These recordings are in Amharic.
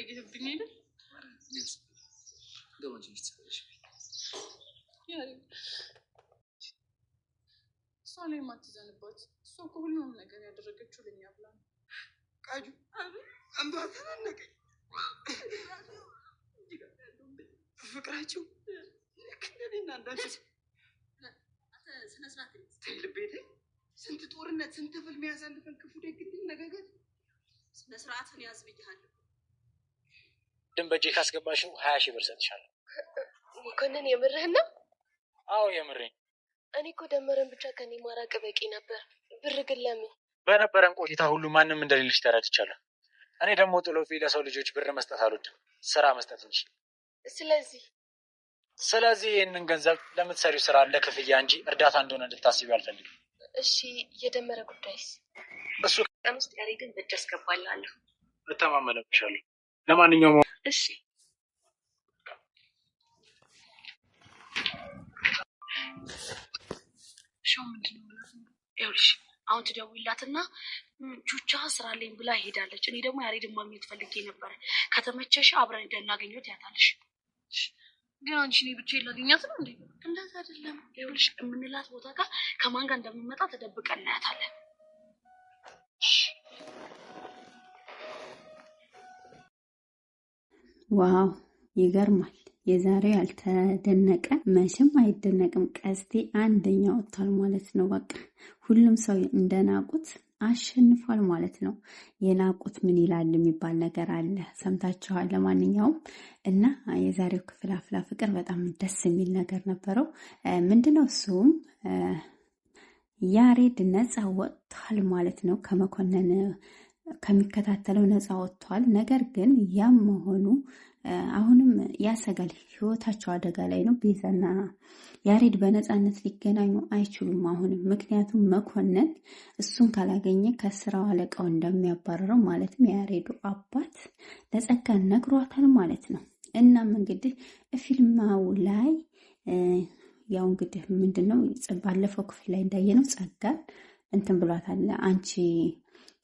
ዘገየህብኝ አይደል? እሷ ላይ የማትዘንባት እሷ እኮ ሁሉንም ነገር ያደረገችው ለኛ ብላ ነው። ቃጁ እንባ ተናነቀኝ። ፍቅራቸው ልክ እንደኔና እንዳንቺ ስነስርዓት ልቤቴ ስንት ጦርነት ስንት ፍልም ያሳልፈን ክፉ ደግትን ነገገር ስነስርዓትን ያዝ ብያለሁ። በእጄ ካስገባሽው 20 ሺህ ብር ሰጥሻለሁ። መኮንን የምርህን ነው? አዎ የምሬን። እኔ እኮ ደመረን ብቻ ከኔ ማራቅ በቂ ነበር። ብር ግን ለምን? በነበረን ቆይታ ሁሉ ማንም እንደሌለሽ ተረድቻለሁ። እኔ ደግሞ ጥሎፊ ለሰው ልጆች ብር መስጠት አልወድም፣ ስራ መስጠት እንጂ። ስለዚህ ይህንን ገንዘብ ለምትሰሪው ስራ እንደ ክፍያ እንጂ እርዳታ እንደሆነ እንድታስቢው አልፈልግም። እሺ የደመረ ጉዳይስ? እሱ ቀን ውስጥ ያሬድን በእጅ አስገባልሃለሁ። እተማመንብሻለሁ። ለማንኛውም እሺ ሻው ምንድነው? ይኸውልሽ አሁን ትደውይላትና ቹቻ ስራ አለኝ ብላ ሄዳለች። እኔ ደግሞ ያሬድን ማግኘት ፈልጌ ነበር። ከተመቸሽ አብረን እንደናገኘው ትያታለሽ። ግን አንቺ እኔ ብቻዬን ላገኛት ነው እንዴ? እንደዛ አይደለም። ይኸውልሽ የምንላት ቦታ ጋር ከማን ጋር እንደምንመጣ ተደብቀን እናያታለን። ዋው ይገርማል። የዛሬው ያልተደነቀ መቼም አይደነቅም። ቀስቴ አንደኛ ወጥቷል ማለት ነው። በቃ ሁሉም ሰው እንደናቁት አሸንፏል ማለት ነው። የናቁት ምን ይላል የሚባል ነገር አለ፣ ሰምታችኋል። ለማንኛውም እና የዛሬው ክፍል አፍላ ፍቅር በጣም ደስ የሚል ነገር ነበረው። ምንድነው እሱም ያሬድ ነፃ ወጥቷል ማለት ነው። ከመኮንን ከሚከታተለው ነፃ ወጥቷል። ነገር ግን ያም መሆኑ አሁንም ያሰጋል። ህይወታቸው አደጋ ላይ ነው። ቤዛና ያሬድ በነፃነት ሊገናኙ አይችሉም አሁንም። ምክንያቱም መኮንን እሱን ካላገኘ ከስራው አለቃው እንደሚያባረረው ማለትም የያሬዱ አባት ለጸጋ ነግሯታል ማለት ነው። እናም እንግዲህ ፊልማው ላይ ያው እንግዲህ ምንድነው ባለፈው ክፍል ላይ እንዳየነው ጸጋን እንትን ብሏታል። አንቺ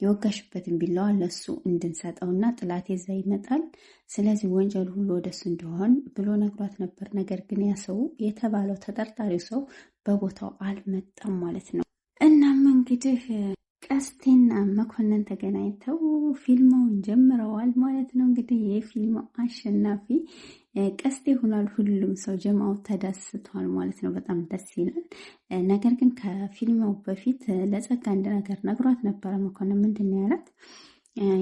የወጋሽበትን ቢላዋ ለሱ እንድንሰጠውና ጥላት ይዛ ይመጣል፣ ስለዚህ ወንጀል ሁሉ ወደሱ እንዲሆን ብሎ ነግሯት ነበር። ነገር ግን ያ ሰው የተባለው ተጠርጣሪው ሰው በቦታው አልመጣም ማለት ነው። እናም እንግዲህ ቀስቴና መኮንን ተገናኝተው ፊልማውን ጀምረዋል ማለት ነው። እንግዲህ የፊልሙ አሸናፊ ቀስቴ ሆኗል። ሁሉም ሰው ጀማው ተደስቷል ማለት ነው። በጣም ደስ ይላል። ነገር ግን ከፊልማው በፊት ለጸጋ አንድ ነገር ነግሯት ነበረ መኮንን። ምንድን ነው ያላት?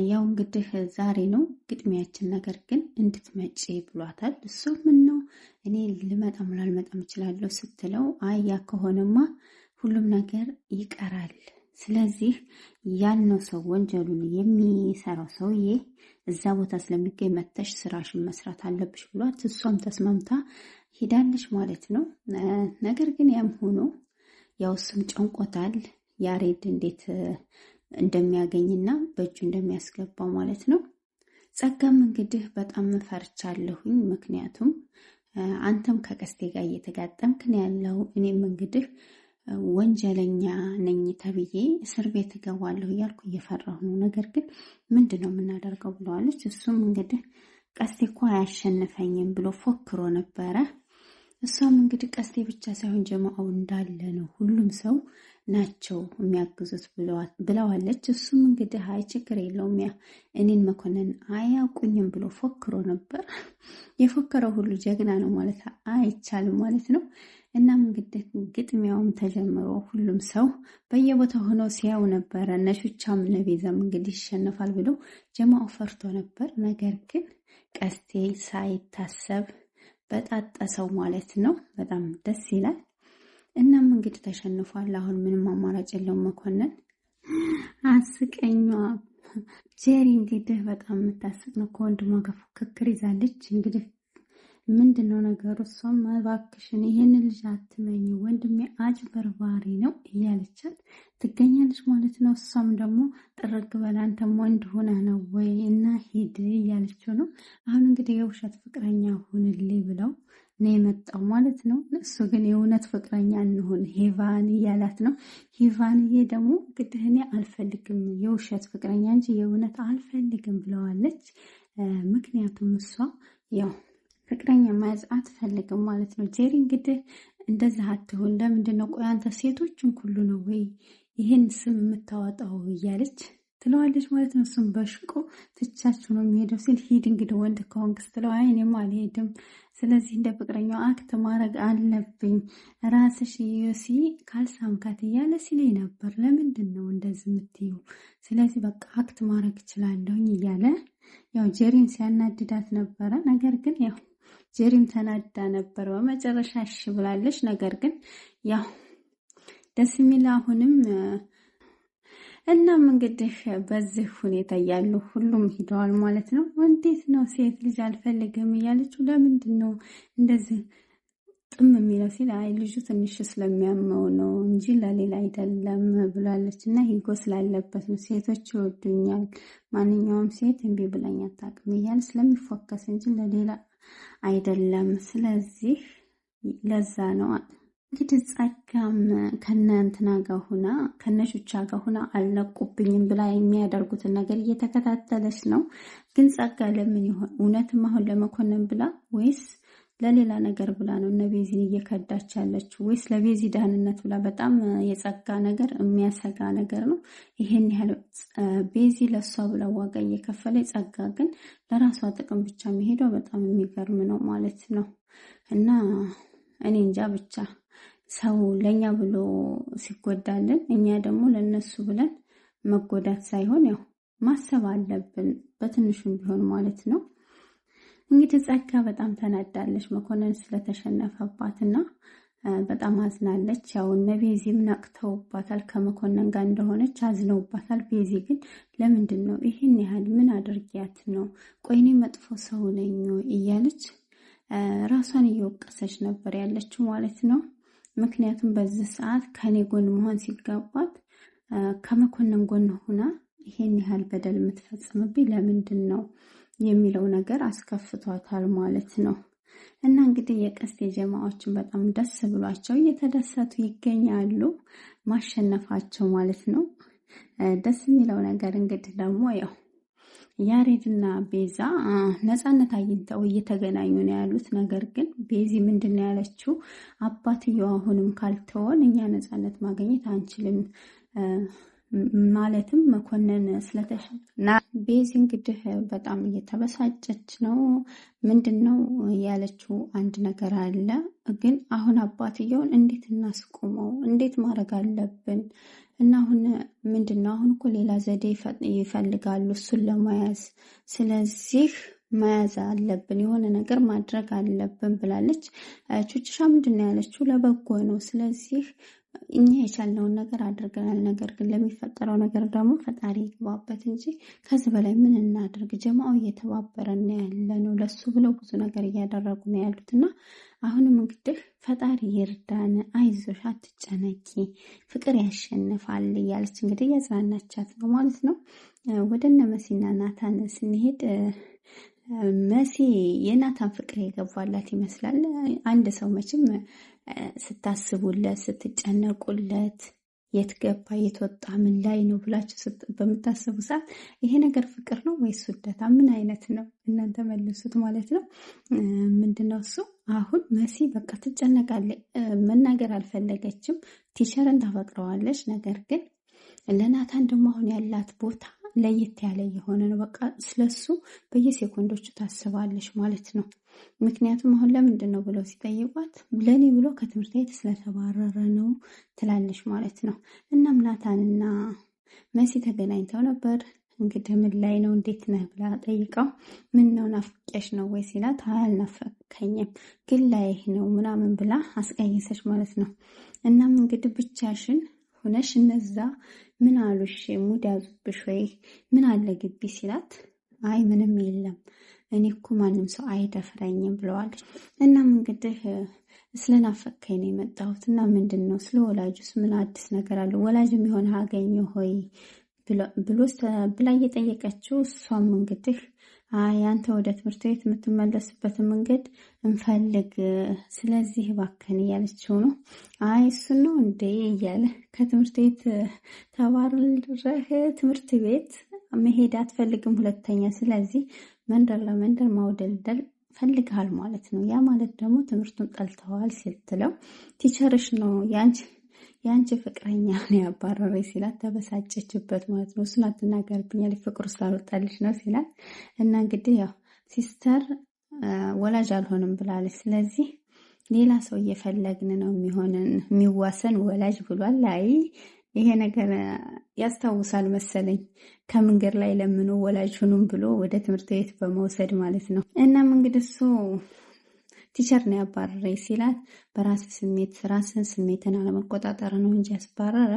ያው እንግዲህ ዛሬ ነው ግጥሚያችን፣ ነገር ግን እንድትመጪ ብሏታል። እሱ ምን ነው እኔ ልመጣም ላልመጣም እችላለሁ ስትለው፣ አያ ከሆነማ ሁሉም ነገር ይቀራል፣ ስለዚህ ያልነው ሰው ወንጀሉን የሚሰራው ሰውዬ እዛ ቦታ ስለሚገኝ መተሽ ስራሽን መስራት አለብሽ ብሏት እሷም ተስማምታ ሄዳለች ማለት ነው። ነገር ግን ያም ሆኖ ያው እሱም ጨንቆታል ያሬድ እንዴት እንደሚያገኝና በእጁ እንደሚያስገባው ማለት ነው። ጸጋም እንግዲህ በጣም ፈርቻለሁኝ፣ ምክንያቱም አንተም ከቀስቴ ጋር እየተጋጠምክ ነው ያለው፣ እኔም እንግዲህ ወንጀለኛ ነኝ ተብዬ እስር ቤት እገባለሁ እያልኩ እየፈራሁ ነው። ነገር ግን ምንድነው የምናደርገው ብለዋለች። እሱም እንግዲህ ቀስቴ እኮ አያሸንፈኝም ብሎ ፎክሮ ነበረ። እሷም እንግዲህ ቀስቴ ብቻ ሳይሆን ጀማአው እንዳለ ነው፣ ሁሉም ሰው ናቸው የሚያግዙት ብለዋለች። እሱም እንግዲህ አይ ችግር የለውም ያ እኔን መኮንን አያውቁኝም ብሎ ፎክሮ ነበር። የፎከረው ሁሉ ጀግና ነው ማለት አይቻልም ማለት ነው። እናም እንግዲህ ግጥሚያውም ተጀምሮ ሁሉም ሰው በየቦታው ሆኖ ሲያው ነበረ። ነሹቻም ነቤዛም እንግዲህ ይሸነፋል ብሎ ጀማው ፈርቶ ነበር። ነገር ግን ቀስቴ ሳይታሰብ በጣጠሰው ማለት ነው። በጣም ደስ ይላል። እናም እንግዲህ ተሸንፏል። አሁን ምንም አማራጭ የለውም መኮንን። አስቀኛ ጄሪ እንግዲህ በጣም የምታስቅ ነው። ከወንድሟ ጋር ፉክክር ይዛለች እንግዲህ ምንድነው ነገሩ? እሷም እባክሽን ይሄን ልጅ አትመኝ ወንድሜ አጭበርባሪ ነው እያለቻት ትገኛለች ማለት ነው። እሷም ደግሞ ጥርግ በላ አንተም ወንድ ሆነህ ነው ወይ እና ሂድ እያለችው ነው። አሁን እንግዲህ የውሸት ፍቅረኛ ሁንልኝ ብለው ነው የመጣው ማለት ነው። እሱ ግን የእውነት ፍቅረኛ እንሁን ሄቫን እያላት ነው። ሄቫንዬ ደግሞ እንግዲህ እኔ አልፈልግም የውሸት ፍቅረኛ እንጂ የእውነት አልፈልግም ብለዋለች። ምክንያቱም እሷ ያው ፍቅረኛ መያዝ አትፈልግም ማለት ነው። ጄሪ እንግዲህ እንደዛ አትሆን፣ ለምንድን ነው ቆይ አንተ ሴቶችን ሁሉ ነው ወይ ይህን ስም የምታወጣው እያለች ትለዋለች ማለት ነው። እሱም በሽቆ ትቻችሁ ነው የሚሄደው ሲል ሂድ እንግዲህ ወንድ ከሆንክ ስትለው አይ እኔም አልሄድም፣ ስለዚህ እንደ ፍቅረኛው አክት ማድረግ አለብኝ ራስሽ ዩሲ ካልሳምካት እያለ ሲለኝ ነበር። ለምንድን ነው እንደዚህ የምትይው? ስለዚህ በቃ አክት ማድረግ እችላለሁኝ እያለ ያው ጄሪን ሲያናድዳት ነበረ። ነገር ግን ያው ጄሪም ተናዳ ነበር። በመጨረሻ እሺ ብላለች። ነገር ግን ያው ደስ የሚል አሁንም እናም እንግዲህ በዚህ ሁኔታ እያሉ ሁሉም ሂደዋል ማለት ነው። እንዴት ነው ሴት ልጅ አልፈልግም እያለችው ለምንድን ነው እንደዚህ ጥም የሚለው ሲል አይ ልጁ ትንሽ ስለሚያመው ነው እንጂ ለሌላ አይደለም ብላለች። እና ሂጎ ስላለበት ነው ሴቶች ይወዱኛል፣ ማንኛውም ሴት እምቢ ብላኝ አታውቅም እያለ ስለሚፎከስ እንጂ ለሌላ አይደለም። ስለዚህ ለዛ ነው እንግዲህ ጸጋም ከነንትና ጋር ሁና ከነሹቻ ጋር ሁና አልነቁብኝም ብላ የሚያደርጉትን ነገር እየተከታተለች ነው። ግን ጸጋ ለምን ይሆን እውነትም አሁን ለመኮንን ብላ ወይስ ለሌላ ነገር ብላ ነው እነ ቤዚን እየከዳች ያለችው? ወይስ ለቤዚ ደህንነት ብላ? በጣም የጸጋ ነገር የሚያሰጋ ነገር ነው። ይሄን ያህል ቤዚ ለሷ ብላ ዋጋ እየከፈለ ጸጋ ግን ለራሷ ጥቅም ብቻ የሚሄደው በጣም የሚገርም ነው ማለት ነው። እና እኔ እንጃ ብቻ ሰው ለኛ ብሎ ሲጎዳልን እኛ ደግሞ ለነሱ ብለን መጎዳት ሳይሆን ያው ማሰብ አለብን በትንሹም ቢሆን ማለት ነው። እንግዲህ ጸጋ በጣም ተናዳለች መኮንን ስለተሸነፈባትና በጣም አዝናለች። ያው እነ ቤዚም ነቅተውባታል፣ ከመኮንን ጋር እንደሆነች አዝነውባታል። ቤዚ ግን ለምንድን ነው ይህን ያህል ምን አድርጊያት ነው ቆይኔ መጥፎ ሰው ነኝ እያለች ራሷን እየወቀሰች ነበር ያለችው ማለት ነው። ምክንያቱም በዚህ ሰዓት ከኔ ጎን መሆን ሲገባት ከመኮንን ጎን ሆና ይሄን ያህል በደል የምትፈጽምብኝ ለምንድን ነው የሚለው ነገር አስከፍቷታል ማለት ነው። እና እንግዲህ የቀስቴ ጀማዎችን በጣም ደስ ብሏቸው እየተደሰቱ ይገኛሉ ማሸነፋቸው ማለት ነው። ደስ የሚለው ነገር እንግዲህ ደግሞ ያው ያሬድና ቤዛ ነፃነት አግኝተው እየተገናኙ ነው ያሉት። ነገር ግን ቤዚ ምንድን ነው ያለችው? አባትየው አሁንም ካልተወን እኛ ነፃነት ማግኘት አንችልም፣ ማለትም መኮንን ስለተሸና ቤዚ እንግዲህ በጣም እየተበሳጨች ነው። ምንድን ነው ያለችው? አንድ ነገር አለ። ግን አሁን አባትየውን እንዴት እናስቆመው? እንዴት ማድረግ አለብን? እና አሁን ምንድን ነው አሁን እኮ ሌላ ዘዴ ይፈልጋሉ እሱን ለመያዝ። ስለዚህ መያዝ አለብን፣ የሆነ ነገር ማድረግ አለብን ብላለች። ቹችሻ ምንድን ነው ያለችው? ለበጎ ነው። ስለዚህ እኛ የቻልነውን ነገር አድርገናል። ነገር ግን ለሚፈጠረው ነገር ደግሞ ፈጣሪ ይግባበት እንጂ ከዚህ በላይ ምን እናድርግ? ጀማው እየተባበረን ያለ ነው። ለሱ ብለው ብዙ ነገር እያደረጉ ነው ያሉት እና አሁንም እንግዲህ ፈጣሪ ይርዳን፣ አይዞሽ፣ አትጨነቂ፣ ፍቅር ያሸንፋል እያለች እንግዲህ ያጽናናቻት ነው ማለት ነው። ወደ እነ መሲና ናታን ስንሄድ መሲ የናታን ፍቅር የገባላት ይመስላል። አንድ ሰው መቼም ስታስቡለት ስትጨነቁለት የት ገባ የት ወጣ ምን ላይ ነው ብላችሁ በምታስቡ ሰዓት ይሄ ነገር ፍቅር ነው ወይስ ውደታ? ምን አይነት ነው? እናንተ መልሱት ማለት ነው። ምንድነው እሱ? አሁን መሲ በቃ ትጨነቃለች። መናገር አልፈለገችም። ቲቸርን ታፈቅረዋለች። ነገር ግን ለናታን ደግሞ አሁን ያላት ቦታ ለየት ያለ የሆነ ነው። በቃ ስለሱ በየሴኮንዶቹ ታስባለች ማለት ነው። ምክንያቱም አሁን ለምንድን ነው ብለው ሲጠይቋት ለኔ ብሎ ከትምህርት ቤት ስለተባረረ ነው ትላለች ማለት ነው። እናም ናታንና መሲ ተገናኝተው ነበር። እንግዲህ ምን ላይ ነው እንዴት ነህ ብላ ጠይቀው ምን ነው ናፍቄሽ ነው ወይ ሲላት አልናፈቀኝም ግን ላይ ነው ምናምን ብላ አስቀየሰች ማለት ነው። እናም እንግዲህ ብቻሽን ሆነሽ እነዛ ምን አሉሽ? ሙድ ያዙብሽ ወይ ምን አለ ግቢ ሲላት አይ ምንም የለም እኔ እኮ ማንም ሰው አይደፍረኝም ብለዋለች። እናም እንግዲህ ስለናፈቀኝ ነው የመጣሁት እና ምንድን ነው ስለ ወላጁስ ምን አዲስ ነገር አለ? ወላጅ የሚሆን አገኘ ሆይ ብሎ ብላ እየጠየቀችው እሷም እንግዲህ አይ አንተ ወደ ትምህርት ቤት የምትመለስበትን መንገድ እንፈልግ፣ ስለዚህ እባክህን እያለችው ነው። አይ እሱን ነው እንዴ እያለ ከትምህርት ቤት ተባረህ ትምህርት ቤት መሄድ አትፈልግም ሁለተኛ፣ ስለዚህ መንደር ለመንደር ማውደልደል ፈልግሃል ማለት ነው። ያ ማለት ደግሞ ትምህርቱን ጠልተዋል ስትለው ቲቸርሽ ነው የአንቺ ፍቅረኛ ነው ያባረረኝ ሲላት ተበሳጨችበት ማለት ነው። እሱን አትናገርብኛል ፍቅሩ ስላልወጣልሽ ነው ሲላት እና እንግዲህ ያው ሲስተር ወላጅ አልሆንም ብላለች። ስለዚህ ሌላ ሰው እየፈለግን ነው የሚዋሰን ወላጅ ብሏል። አይ ይሄ ነገር ያስታውሳል መሰለኝ ከመንገድ ላይ ለምኖ ወላጅ ሁኑም ብሎ ወደ ትምህርት ቤት በመውሰድ ማለት ነው። እናም እንግዲህ እሱ ቲቸር ነው ያባረረኝ ሲላት በራስ ስሜት ራስን ስሜትን አለመቆጣጠር ነው እንጂ ያስባረረ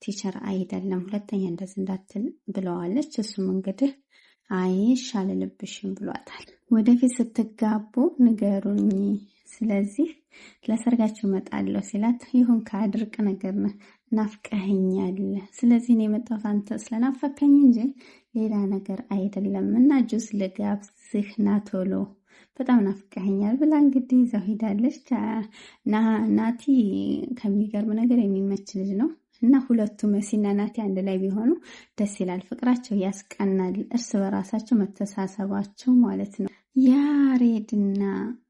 ቲቸር አይደለም፣ ሁለተኛ እንደዚህ እንዳትል ብለዋለች። እሱም እንግዲህ አይሽ አልልብሽም ብሏታል። ወደፊት ስትጋቡ ንገሩኝ፣ ስለዚህ ለሰርጋችሁ እመጣለሁ ሲላት ይሁን ከአድርቅ ነገር ናፍቀኸኛል፣ ስለዚህ ነው የመጣሁት አንተ ስለናፈከኝ እንጂ ሌላ ነገር አይደለም እና ጁስ ልጋብዝህ ና ቶሎ በጣም ናፍቀኸኛል ብላ እንግዲህ ይዛው ሄዳለች። ናቲ ከሚገርም ነገር የሚመች ልጅ ነው እና ሁለቱ መሲና ናቲ አንድ ላይ ቢሆኑ ደስ ይላል። ፍቅራቸው ያስቀናል፣ እርስ በራሳቸው መተሳሰባቸው ማለት ነው። ያሬድና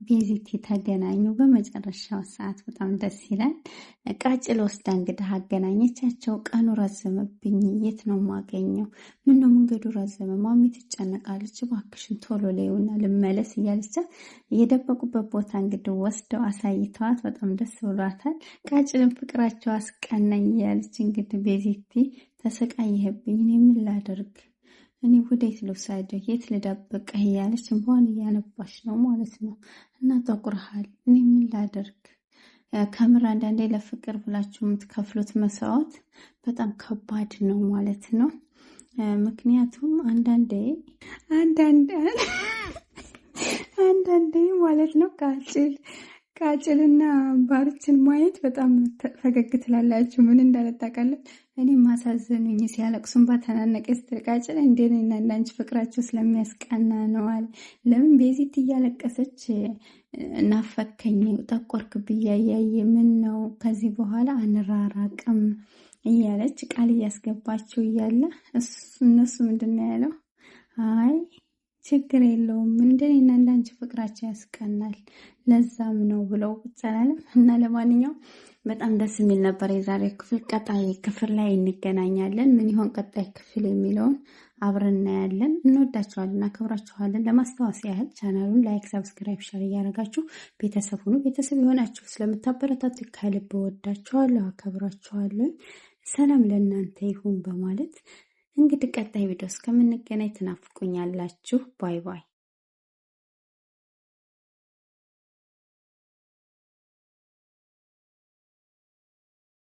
ቤዚቲ ተገናኙ በመጨረሻው ሰዓት፣ በጣም ደስ ይላል። ቃጭል ወስዳ እንግዲህ አገናኘቻቸው። ቀኑ ረዘመብኝ፣ የት ነው የማገኘው? ምነው መንገዱ ረዘመ? ማሚ ትጨነቃለች፣ እባክሽን ቶሎ ላይውና ልመለስ እያለች የደበቁበት ቦታ እንግዲህ ወስደው አሳይተዋት በጣም ደስ ብሏታል። ቃጭልን ፍቅራቸው አስቀናኝ እያለች እንግዲህ ቤዚቲ ተሰቃየህብኝ፣ እኔ ምን ላደርግ፣ እኔ ወዴት ልውሰድህ፣ የት ልደብቅህ እያለች እንኳን እያነባች ነው ማለት ነው። እና ጠቁርሃል፣ እኔ ምን ላደርግ። ከምር አንዳንዴ ለፍቅር ብላችሁ የምትከፍሉት መስዋዕት በጣም ከባድ ነው ማለት ነው። ምክንያቱም አንዳንዴ ማለት ነው ቃጭልና ባርችን ማየት በጣም ፈገግ ትላላችሁ። ምን እንዳለጣቃለን እኔም ማሳዘኑኝ ሲያለቅሱም ባተናነቀ ስትል ቃጭል እንደኔና እንዳንቺ ፍቅራቸው ስለሚያስቀና ነው አለ። ለምን ቤዚት እያለቀሰች ናፈከኝ ጠቆርክ ብያያየ ምን ነው ከዚህ በኋላ አንራራቅም እያለች ቃል እያስገባቸው እያለ እነሱ ምንድን ነው ያለው? አይ ችግር የለውም እንደኔና እንዳንቺ ፍቅራቸው ያስቀናል ለዛም ነው ብለው ብቻላለም። እና ለማንኛውም በጣም ደስ የሚል ነበር የዛሬ ክፍል። ቀጣይ ክፍል ላይ እንገናኛለን። ምን ይሆን ቀጣይ ክፍል የሚለውን አብረን እናያለን። እንወዳችኋለን፣ እናከብራችኋለን። ለማስታወስ ያህል ቻናሉን ላይክ፣ ሰብስክራይብ፣ ሼር እያደረጋችሁ ቤተሰብ ሁኑ። ቤተሰብ የሆናችሁ ስለምታበረታቱ ከልብ ወዳችኋለሁ፣ አከብራችኋለሁ። ሰላም ለእናንተ ይሁን በማለት እንግዲህ ቀጣይ ቪዲዮ እስከምንገናኝ ትናፍቁኛላችሁ። ባይ ባይ።